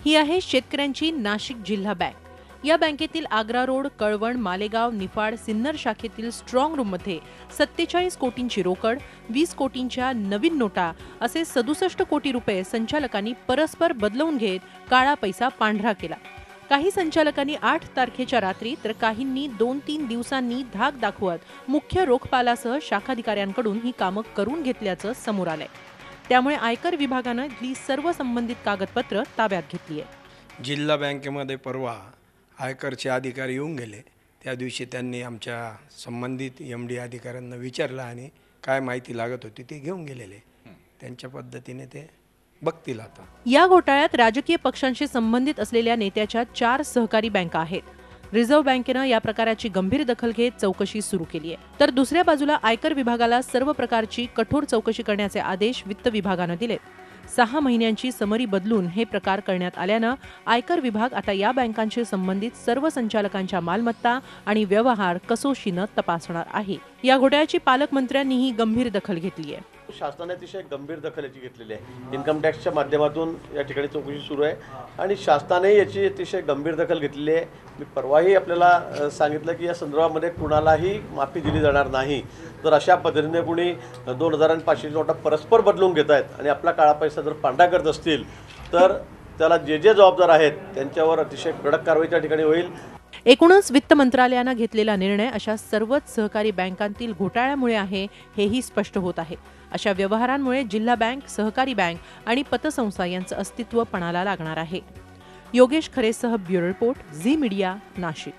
ही आहे शेतकऱ्यांची नाशिक जिल्हा बँक। या बँकेतील आग्रा रोड, कळवण, मालेगाव, निफाड, सिन्नर शाखेतील स्ट्रॉंग रूममध्ये 47 कोटींची रोकड, 20 कोटींच्या नवीन नोटा असे 67 कोटी रुपये संचालकांनी परस्पर बदलवून घेत काळा पैसा पांढरा केला। काही संचालकांनी 8 तारखेच्या रात्री तर काहींनी 2-3 दिवसांनी धाक दाखवत मुख्य रोखपालासह शाखाधिकाऱ्यांकडून ही कामं करून घेतल्याचं समोर आलंय। त्यामुळे आयकर विभागानं ही सर्व संबंधित कागदपत्र ताब्यात घेतली आहे। जिल्हा बँकेमध्ये परवा आयकरचे अधिकारी येऊन गेले। त्या दिवशी त्यांनी आमच्या संबंधित MD अधिकाऱ्यांना विचारलं आणि काय माहिती लागत होती ते घेऊन गेलेले। त्यांच्या पद्धतीने ते बघतील आता। या घोटाळ्यात राजकीय पक्षांशी संबंधित असलेल्या नेत्याच्या 4 सहकारी बँका आहेत। रिझर्व्ह बँकेनं या प्रकाराची गंभीर दखल घेत चौकशी सुरू केली आहे, तर दुसऱ्या बाजूला आयकर विभागाला सर्व प्रकारची कठोर चौकशी करण्याचे आदेश वित्त विभागानं दिलेत। 6 महिन्यांची समरी बदलून हे प्रकार करण्यात आल्यानं आयकर विभाग आता या बँकांशी संबंधित सर्व संचालकांच्या मालमत्ता आणि व्यवहार कसोशीनं तपासणार आहे। या घोटाळ्याची पालकमंत्र्यांनीही गंभीर दखल घेतली आहे। शासनाने अतिशय गंभीर दखल याची घेतलेली आहे। इन्कम टॅक्सच्या माध्यमातून या ठिकाणी चौकशी सुरू आहे आणि शासनाने याची अतिशय गंभीर दखल घेतलेली आहे। मी परवाही आपल्याला सांगितलं की या संदर्भामध्ये कुणालाही माफी दिली जाणार नाही। तर अशा पद्धतीने कुणी 2000 आणि 500 नोटा परस्पर बदलून घेत आहेत आणि आपला काळा पैसा जर पांढरा करत असतील तर त्याला जे जबाबदार आहेत त्यांच्यावर अतिशय कडक कारवाई त्या ठिकाणी होईल। एकूणच वित्त मंत्रालयानं घेतलेला निर्णय अशा सर्वच सहकारी बँकांतील घोटाळ्यामुळे आहे हेही स्पष्ट होत आहे। अशा व्यवहारांमुळे जिल्हा बँक, सहकारी बँक आणि पतसंस्था यांचं अस्तित्व पणाला लागणार आहे। योगेश खरेसह bureau report, Zee Media, Nashik.